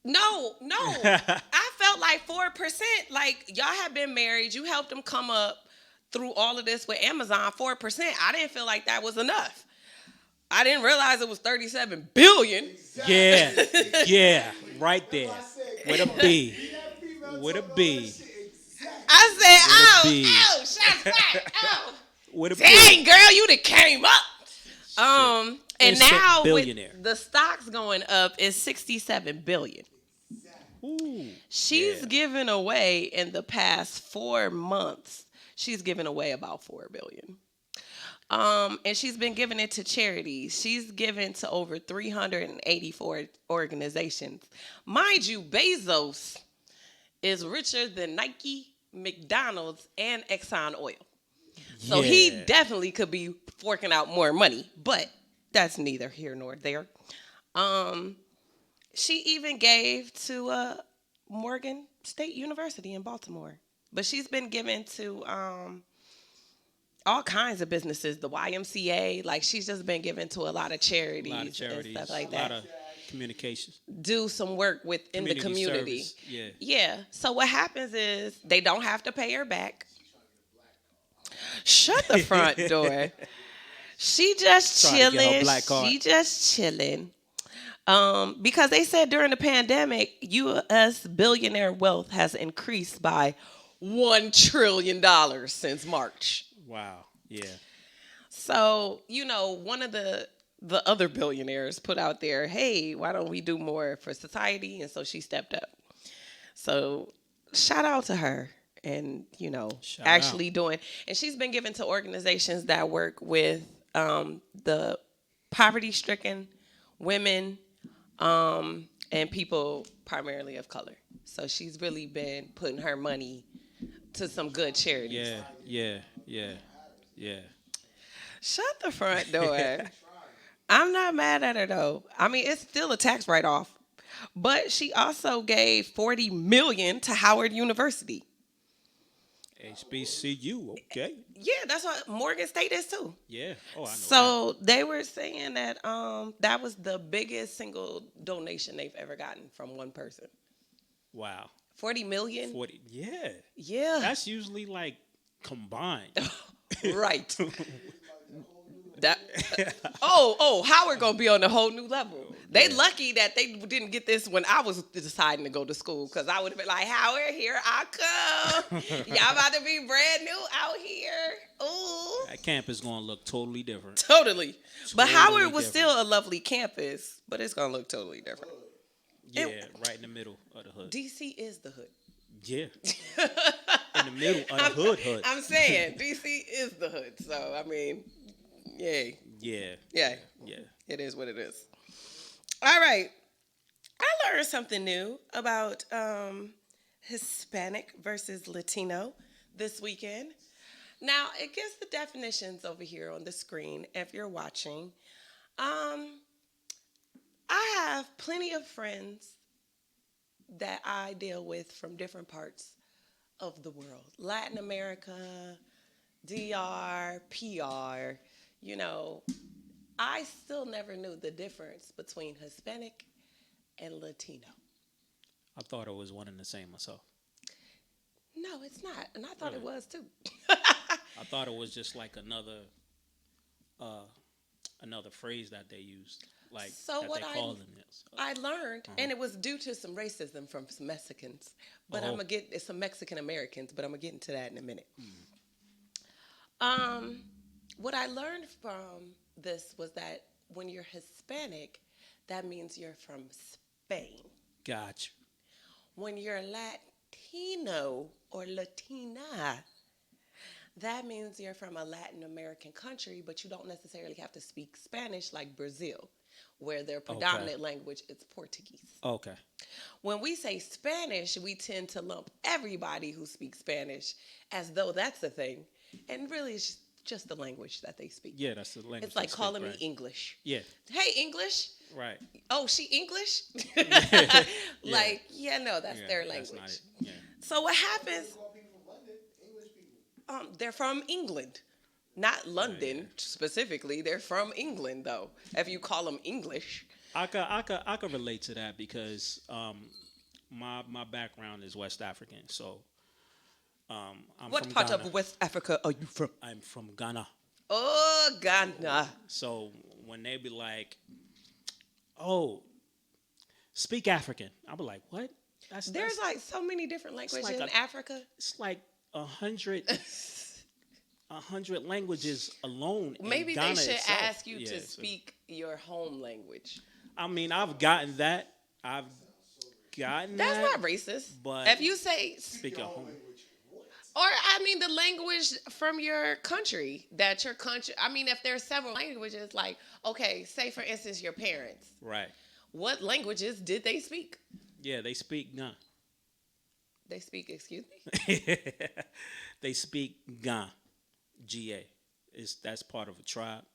No. I felt like 4%. Like, y'all have been married. You helped him come up through all of this with Amazon. 4%. I didn't feel like that was enough. I didn't realize it was $37 billion. Yeah, right there. With a B. With a B. I said, shots fired. With a dang, B. girl, you done came up. And now Billionaire. with the stocks going up, is $67 billion. Ooh, she's given away in the past 4 months. She's given away about $4 billion. And she's been giving it to charities. She's given to over 384 organizations. Mind you, Bezos is richer than Nike, McDonald's, and Exxon Oil. So he definitely could be forking out more money, but that's neither here nor there. She even gave to Morgan State University in Baltimore. But she's been given to all kinds of businesses, the YMCA. Like, she's just been given to a lot of charities, and stuff like that. A lot of communications. Do some work within the community. Service. Yeah. So what happens is they don't have to pay her back. Shut the front door. She just chilling. She just chilling. Because they said during the pandemic, U.S. billionaire wealth has increased by $1 trillion since March. Wow. Yeah. So, one of the other billionaires put out there, hey, why don't we do more for society? And so she stepped up. So shout out to her. and Shout actually out. doing. And she's been given to organizations that work with the poverty-stricken women and people primarily of color. So she's really been putting her money to some good charities. Yeah. Shut the front door. I'm not mad at her though. I mean, it's still a tax write-off. But she also gave $40 million to Howard University. HBCU, okay. Yeah, that's what Morgan State is too. Yeah. Oh, I know. So they were saying that that was the biggest single donation they've ever gotten from one person. Wow. 40 million? 40. Yeah. Yeah. That's usually like combined. Right. That Howard gonna be on a whole new level. They lucky that they didn't get this when I was deciding to go to school, because I would have been like, Howard, here I come. Y'all about to be brand new out here. Ooh. That campus gonna look totally different. Totally. But Howard was different. still a lovely campus, but it's gonna look totally different. Yeah, right in the middle of the hood. DC is the hood. Yeah. In the middle of the hood. I'm saying DC is the hood. So I mean, yay. Yeah. It is what it is. All right. I learned something new about Hispanic versus Latino this weekend. Now, it gives the definitions over here on the screen if you're watching. I have plenty of friends that I deal with from different parts of the world. Latin America, DR, PR, I still never knew the difference between Hispanic and Latino. I thought it was one and the same myself. No, it's not. And I thought it was too. I thought it was just like another phrase that they used. Like So that what they call them this. I learned, and it was due to some racism from some Mexicans, but I'm gonna get some Mexican Americans, but I'm gonna get into that in a minute. What I learned from this was that when you're Hispanic, that means you're from Spain. Gotcha. When you're Latino or Latina, that means you're from a Latin American country, but you don't necessarily have to speak Spanish like Brazil, where their predominant language is Portuguese. Okay. When we say Spanish, we tend to lump everybody who speaks Spanish as though that's a thing. And really, it's just the language that they speak. Yeah, that's the language. It's like calling me right? English. Yeah. Hey, English. Right. Oh, she English? Like, no, that's their language. That's not it. Yeah. So what happens? They're from England, not London specifically. They're from England, though. If you call them English, I could relate to that because my background is West African, so I'm what from part Ghana. of West Africa are you from? I'm from Ghana. Oh, Ghana. So when they be like, "Oh, speak African," I'll be like, "What?" There's like so many different languages like in Africa. It's like 100 languages alone. Maybe in Ghana they should itself. ask you to speak your home language. I mean, I've gotten that. That's not racist. But if you say speak your home. Or, I mean, the language from your country, I mean, if there's several languages, like, okay, say, for instance, your parents. Right. What languages did they speak? Yeah, they speak Ga. They speak, excuse me? They speak Ga. G-A. That's part of a tribe.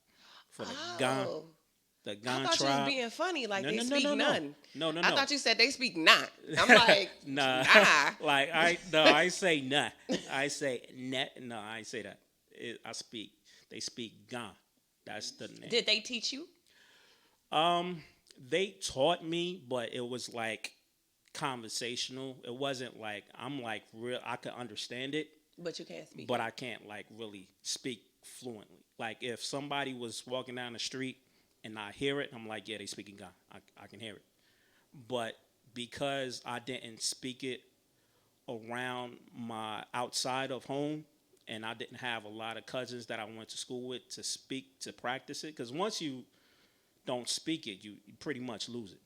For the Ga. The Ga I thought tribe. you was being funny, like No, they no, speak no, no. none. No. I thought you said they speak not. I'm like, nah. nah. Like, I say nah. I say net. No, I say that. They speak Ga. That's the name. Did they teach you? They taught me, but it was like conversational. It wasn't like I'm like real. I could understand it, but you can't speak. But I can't like really speak fluently. Like if somebody was walking down the street and I hear it, I'm like, yeah, they speaking Ga. I can hear it. But because I didn't speak it around my outside of home, and I didn't have a lot of cousins that I went to school with to practice it, because once you don't speak it, you pretty much lose it.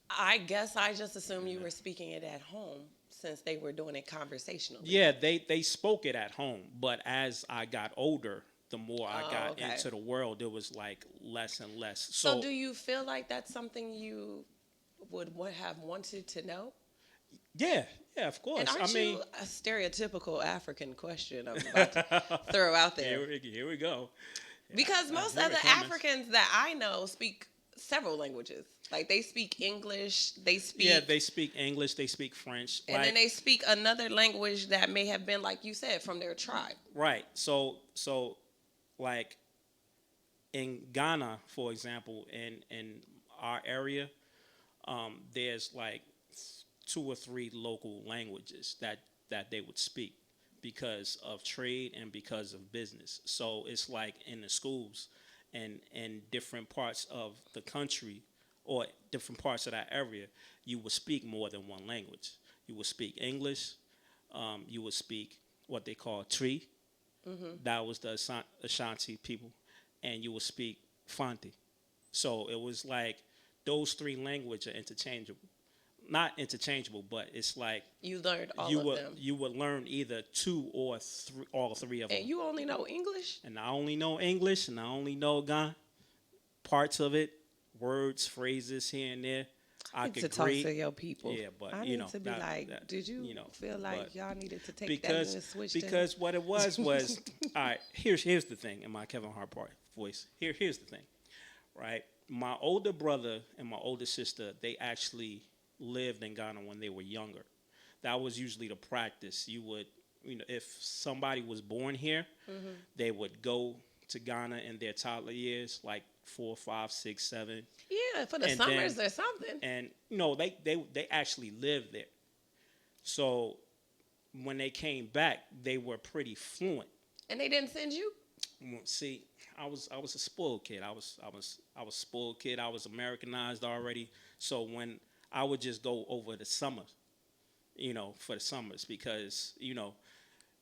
I guess I just assumed you were speaking it at home. since they were doing it conversationally. Yeah, they spoke it at home, but as I got older, the more I got into the world, it was like less and less. So do you feel like that's something you would have wanted to know? Yeah, of course. And aren't you a stereotypical African question I'm about to throw out there? Here we go. Because most of the Africans that I know speak several languages. Like they speak English, they speak English, they speak French. And then they speak another language that may have been, like you said, from their tribe. Right. So like in Ghana, for example, in our area, there's like 2 or 3 local languages that they would speak because of trade and because of business. So it's like in the schools and in different parts of the country or different parts of that area, you would speak more than one language. You would speak English. You would speak what they call Tree. Mm-hmm. That was the Ashanti people. And you would speak Fanti. So it was like those 3 languages are interchangeable. Not interchangeable, but it's like you learned all of them. You would learn either 2 or 3, all 3 of them. And you only know English? And I only know English, and I only know Ghana. Parts of it, words, phrases here and there. I need to talk to your people. Yeah, but I need to be did you feel like y'all needed to take that and switch because what it was all right. Here's the thing in my Kevin Hart voice. Here's the thing, right? My older brother and my older sister, they actually lived in Ghana when they were younger. That was usually the practice. You would, if somebody was born here, mm-hmm. they would go to Ghana in their toddler years, like 4, 5, 6, 7. Yeah, for the summers or something. And they actually lived there. So when they came back, they were pretty fluent. And they didn't send you? See, I was a spoiled kid. I was a spoiled kid. I was Americanized already. So when I would just go over the summer, for the summers because,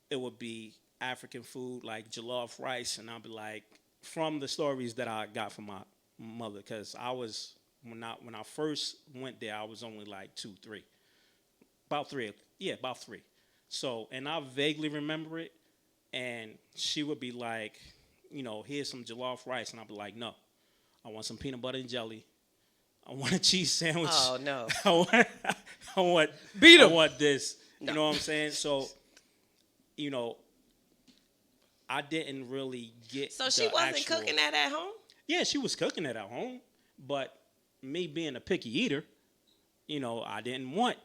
it would be African food like jollof rice. And I'd be like, from the stories that I got from my mother, because when I first went there, I was only like 2, 3. About 3. Yeah, about 3. So, and I vaguely remember it. And she would be like, here's some jollof rice. And I'd be like, no, I want some peanut butter and jelly. I want a cheese sandwich. Oh, no. I want this. No. You know what I'm saying? So, I didn't really get So she wasn't cooking that at home? Yeah, she was cooking it at home. But me being a picky eater, I didn't want.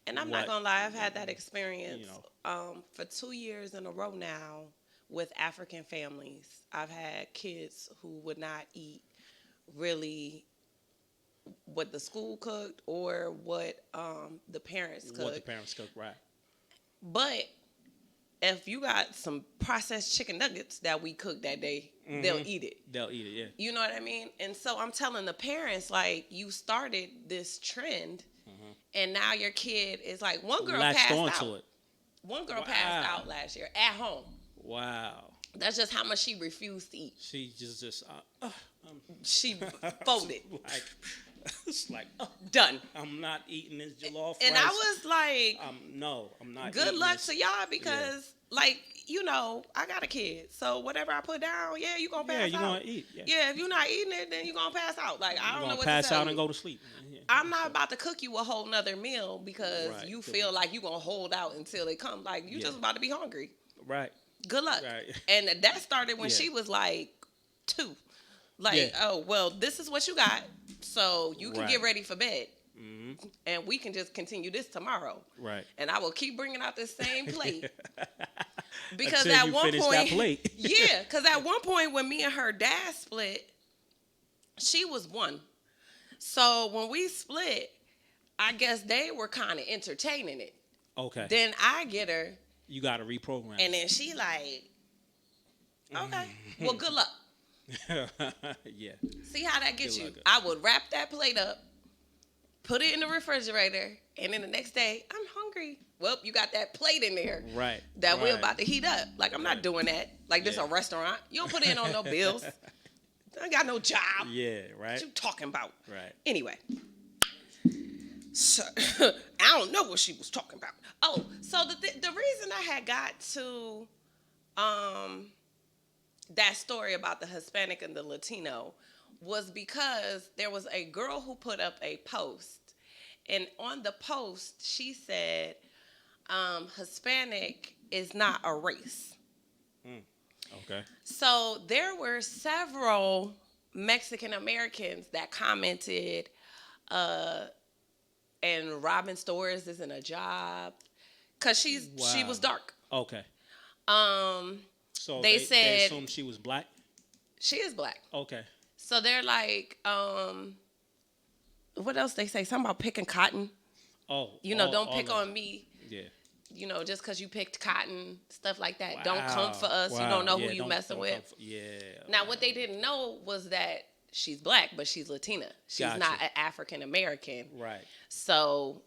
And I'm not going to lie, I've had that experience for 2 years in a row now with African families. I've had kids who would not eat really what the school cooked or what the parents cooked. What the parents cooked, right. But if you got some processed chicken nuggets that we cooked that day, mm-hmm. they'll eat it. They'll eat it, yeah. You know what I mean? And so I'm telling the parents, like, you started this trend, mm-hmm. and now your kid is like, one girl passed out. It. One girl passed out last year at home. Wow. That's just how much she refused to eat. She just she folded. It's like, done. I'm not eating this jollof and rice. I was like, no, I'm not. Good luck to y'all because, I got a kid. So whatever I put down, you gonna pass out. Yeah, you gonna eat. Yeah, if you're not eating it, then you gonna pass out. Like I don't know what to pass tell out you. and go to sleep. Yeah. I'm not about to cook you a whole nother meal because you feel like you gonna hold out until it comes. Like you just about to be hungry. Right. Good luck. Right. And that started when she was like 2. Like, oh, well, this is what you got. So you can get ready for bed. Mm-hmm. And we can just continue this tomorrow. Right. And I will keep bringing out the same plate. Because until at one point, that plate. yeah, because at one point when me and her dad split, she was 1. So when we split, I guess they were kind of entertaining it. Okay. Then I get her. You got to reprogram. And then she like, okay, well, good luck. Yeah. See how that gets you? I would wrap that plate up, put it in the refrigerator, and then the next day, I'm hungry. Well, you got that plate in there. Right. That we're about to heat up. Like, I'm not doing that. Like, this a restaurant. You don't put it in on no bills. I got no job. Yeah, right. What you talking about? Right. Anyway. So, I don't know what she was talking about. Oh, so the reason I had got to that story about the Hispanic and the Latino was because there was a girl who put up a post, and on the post she said, Hispanic is not a race. Okay. So there were several Mexican Americans that commented, and Robin Stores isn't a job because she was dark. Okay. So they said they assumed she was black. She is black. Okay. So they're like, what else they say? Something about picking cotton. Oh. Don't pick on me. Yeah. Just because you picked cotton, stuff like that. Wow. Don't come for us. Wow. You don't know who you messing with. Yeah. Now, what they didn't know was that she's black, but she's Latina. She's not an African American. Right. So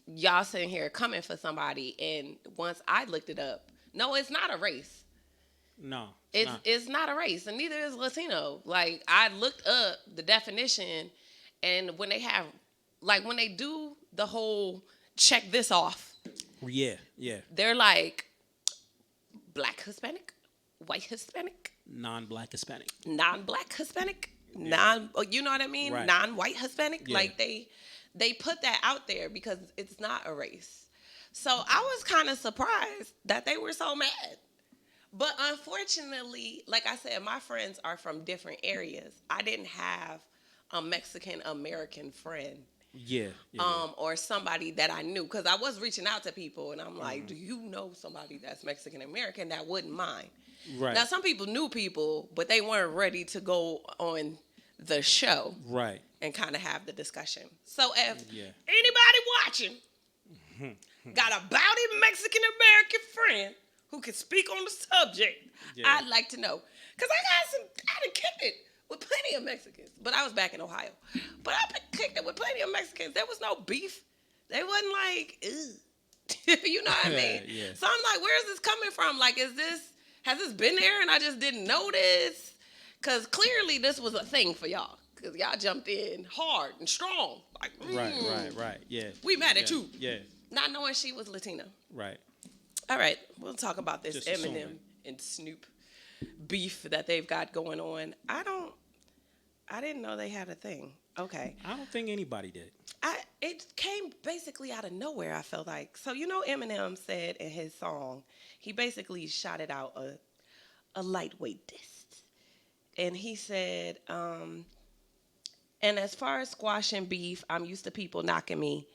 y'all sitting here coming for somebody, and once I looked it up, no, it's not a race. No. It's not a race, and neither is Latino. Like, I looked up the definition, and when they do the whole check this off. Yeah. They're like black Hispanic, white Hispanic, non-black Hispanic, non-black Hispanic, you know what I mean? Right. Non-white Hispanic. Yeah. Like they put that out there because it's not a race. So I was kind of surprised that they were so mad. But unfortunately, like I said, my friends are from different areas. I didn't have a Mexican American friend. Yeah. Or somebody that I knew, because I was reaching out to people, and I'm like, do you know somebody that's Mexican American that wouldn't mind? Right. Now, some people knew people, but they weren't ready to go on the show, right, and kind of have the discussion. So if anybody watching got a bowdy Mexican American friend who can speak on the subject, I'd like to know, because I done kicked it with plenty of Mexicans, but I was back in Ohio. But I kicked it with plenty of Mexicans. There was no beef. They wasn't like, ew. You know what I mean? Yeah. So I'm like, where is this coming from? Like, has this been there and I just didn't notice? Because clearly this was a thing for y'all. Because y'all jumped in hard and strong. Like, Right. Yeah. We mad at you. Yeah. Not knowing she was Latina. Right. All right. We'll talk about this Just Eminem assuming. and Snoop beef that they've got going on. I didn't know they had a thing. Okay. I don't think anybody did. It came basically out of nowhere, I felt like. So, Eminem said in his song, he basically shouted out a lightweight diss. And he said, and as far as squashing beef, I'm used to people knocking me,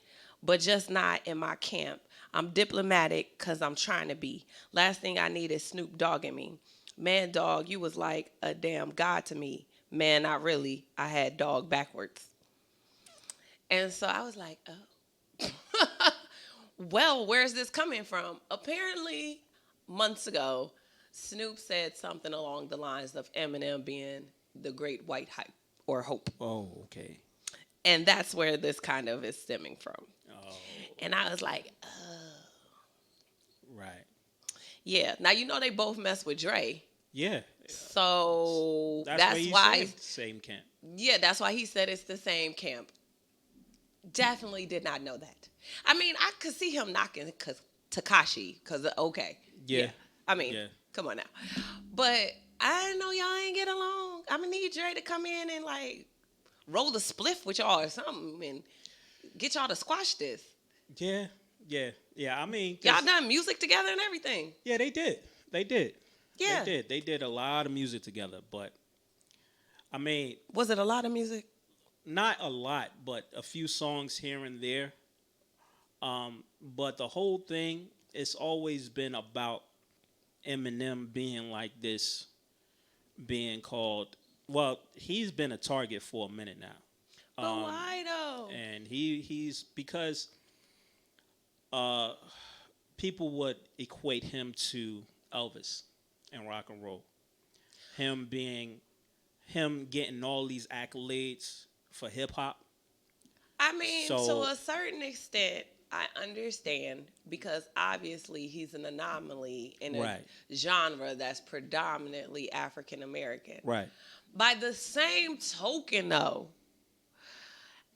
but just not in my camp. I'm diplomatic because I'm trying to be. Last thing I need is Snoop dogging me. Man, dog, you was like a damn god to me. Man, not really. I had dog backwards. And so I was like, oh. Well, where's this coming from? Apparently, months ago, Snoop said something along the lines of Eminem being the great white hype or hope. Oh, okay. And that's where this kind of is stemming from. Oh. And I was like, oh. Right. Yeah. Now, they both mess with Dre. Yeah. So that's why same camp. Yeah, that's why he said it's the same camp. Definitely did not know that. I mean, I could see him knocking Tekashi because, okay. Yeah. I mean, come on now. But I didn't know y'all ain't get along. I'm going to need Dre to come in and, like, roll the spliff with y'all or something and get y'all to squash this. Yeah. I mean, y'all done music together and everything. Yeah, they did. Yeah. They did a lot of music together, but I mean, was it a lot of music? Not a lot, but a few songs here and there. But the whole thing, it's always been about Eminem being like this, being called. Well, he's been a target for a minute now. But why though? And he's because people would equate him to Elvis and rock and roll. Him getting all these accolades for hip hop. I mean, to a certain extent, I understand because obviously he's an anomaly in a genre that's predominantly African American. Right. By the same token, though,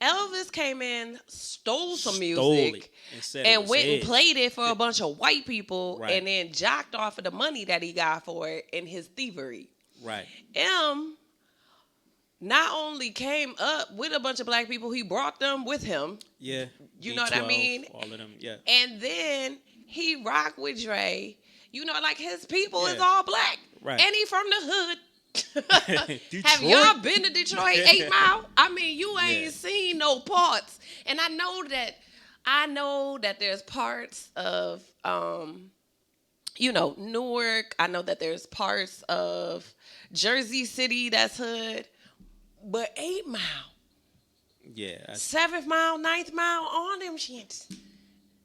Elvis came in, stole some Stole music, it and was went and his. played it for a bunch of white people, Right. and then jocked off of the money that he got for it in his thievery. Right. M not only came up with a bunch of black people, he brought them with him. Yeah. You know what I B12, mean? All of them. Yeah. And then he rocked with Dre. You know, like his people is Yeah. all black. Right. And he from the hood. Have Detroit? y'all been to Detroit 8 Mile? I mean, you ain't Yeah. seen no parts. And I know that there's parts of Newark. I know that there's parts of Jersey City that's hood. But 8 Mile, Yeah. 7th Mile, 9th Mile, on them shits.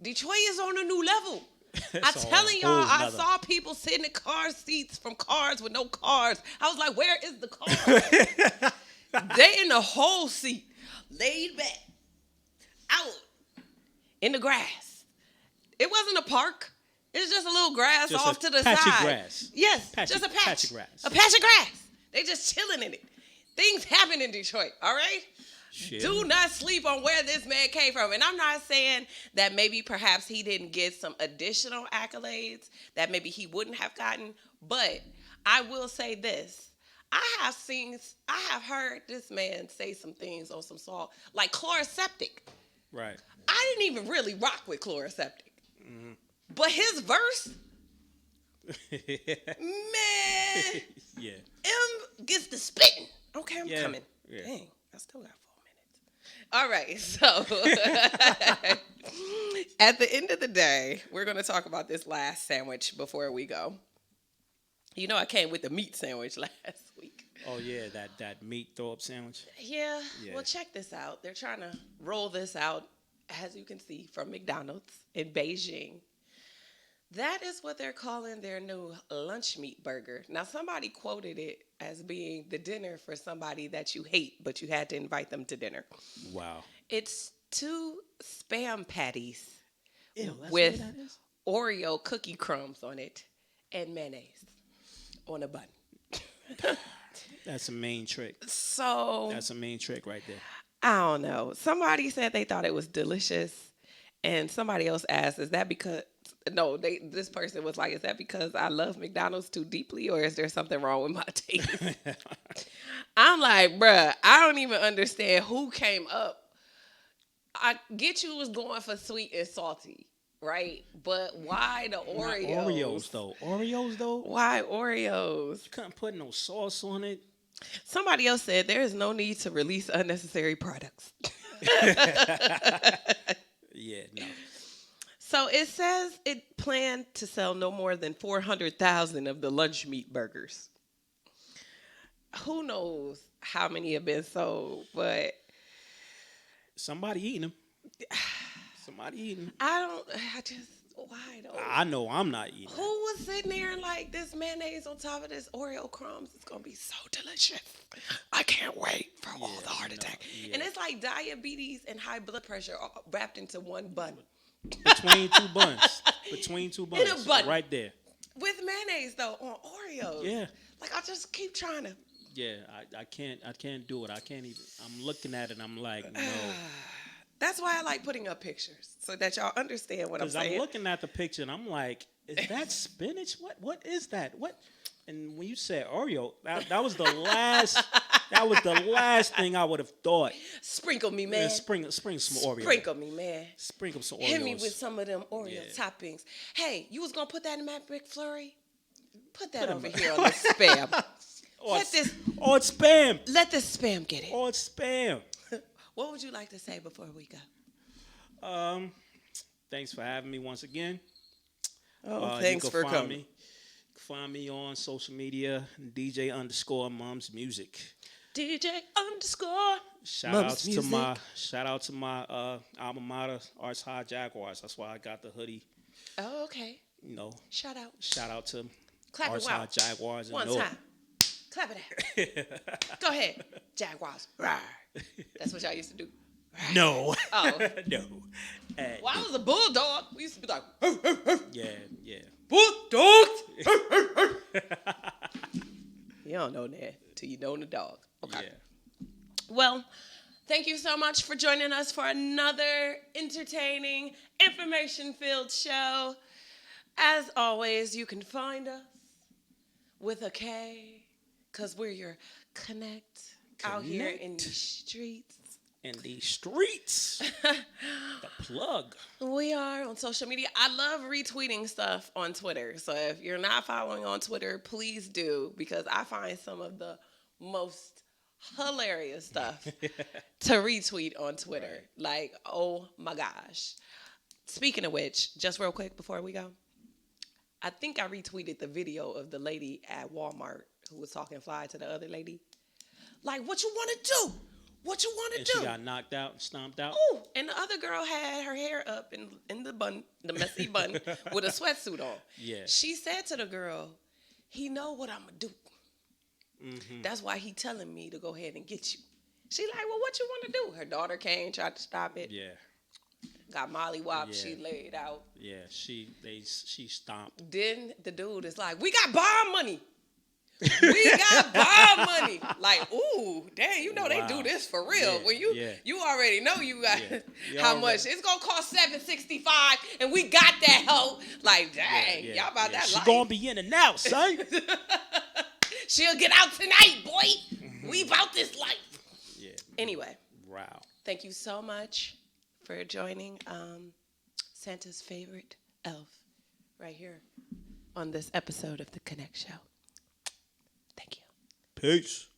Detroit is on a new level. I'm It's a telling y'all, whole I nother- saw people sitting in car seats from cars with no cars. I was like, where is the car? They in the whole seat, laid back, out in the grass. It wasn't a park. It was just a little grass Just off a to the patch side. of grass. Yes, Patch just of- a patch. patch of grass. A patch of grass. They just chilling in it. Things happen in Detroit, all right? Shit. Do not sleep on where this man came from. And I'm not saying that maybe perhaps he didn't get some additional accolades that maybe he wouldn't have gotten. But I will say this. I have heard this man say some things on some song, like Chloroseptic. Right. I didn't even really rock with Chloroseptic. Mm-hmm. But his verse, man, Yeah. M gets the spitting. Okay, I'm Yeah. coming. Yeah. Dang, I still got 4 minutes. All right, so at the end of the day, we're going to talk about this last sandwich before we go. You know, I came with the meat sandwich last week. Oh yeah, that meat throw up sandwich. Yeah, Yeah. well, check this out. They're trying to roll this out, as you can see, from McDonald's in Beijing. That is what they're calling their new Lunchmeat burger. Now, somebody quoted it as being the dinner for somebody that you hate, but you had to invite them to dinner. Wow. It's 2 Spam patties Ew, that's with what that is? Oreo cookie crumbs on it and mayonnaise on a bun. That's a main trick. So That's a main trick right there. I don't know. Somebody said they thought it was delicious, and somebody else asked, "Is that because?" No, this person was like, "Is that because I love McDonald's too deeply, or is there something wrong with my taste?" I'm like, bruh, I don't even understand who came up. I get you was going for sweet and salty, right? But why the Oreos? Not Oreos though. Oreos though. Why Oreos? You couldn't put no sauce on it. Somebody else said there is no need to release unnecessary products. Yeah, no. So it says it planned to sell no more than 400,000 of the Lunchmeat burgers. Who knows how many have been sold, but Somebody eating them. Somebody eating them. why though? I know I'm not eating. Who was sitting there and like, this mayonnaise on top of this Oreo crumbs is going to be so delicious. I can't wait for all the heart attack. yeah. And it's like diabetes and high blood pressure all wrapped into one bun. Between two buns. Between two buns. In a bun. Right there. With mayonnaise though on Oreos. Yeah. Like I just keep trying to. Yeah, I can't do it. I can't even. I'm looking at it and I'm like, no. That's why I like putting up pictures so that y'all understand what I'm Because saying. I'm looking at the picture and I'm like, is that spinach? What is that? What? And when you said Oreo, that was the last. That was the last thing I would have thought. Sprinkle me, man. Yeah, sprinkle some Oreo. Sprinkle me, man. Sprinkle some Oreos. Hit me with some of them Oreo Yeah. toppings. Hey, you was gonna put that in my McFlurry? Put that over here on the spam. Or it's spam. Let this spam get it. Or it's spam. What would you like to say before we go? Thanks for having me once again. Thanks you can for find coming. Me, find me on social media, DJ_Mums Music. DJ_ Shout out to my alma mater, Arts High Jaguars. That's why I got the hoodie. Oh, okay. You know, Shout out. Shout out to Clap Arts it High out. Jaguars. One time. Clap it out. Go ahead. Jaguars. Rawr. That's what y'all used to do. No. Oh. No. Well, I was a bulldog. We used to be like, Yeah. Bulldogs. You don't know that till you know the dog. Okay. Yeah. Well, Thank you so much for joining us for another entertaining, information-filled show. As always, you can find us with a K, because we're your KonnecT out here in these streets. In these streets. The plug. We are on social media. I love retweeting stuff on Twitter. So if you're not following on Twitter, please do, because I find some of the most hilarious stuff to retweet on Twitter. Like, oh my gosh. Speaking of which, just real quick before we go, I think I retweeted the video of the lady at Walmart who was talking fly to the other lady. Like, what you want to do? What you want to do? She got knocked out and stomped out. Ooh, and the other girl had her hair up in the bun, the messy bun, with a sweatsuit on. Yeah. She said to the girl, he know what I'm going to do. Mm-hmm. That's why he telling me to go ahead and get you. She like, well, what you want to do? Her daughter came, tried to stop it. Yeah. Got mollywopped. Yeah. She laid out. Yeah, she stomped. Then the dude is like, we got bomb money. We got bomb money. Like, ooh, dang, you know they do this for real. Yeah, when you already know you got how much. It's gonna cost $765, and we got that hoe. Like, dang, y'all about that She life. gonna be in and out, son. She'll get out tonight, boy. We about this life. Yeah. Anyway. Wow. Thank you so much for joining Santa's favorite elf right here on this episode of the KonnecT Show. Thank you. Peace.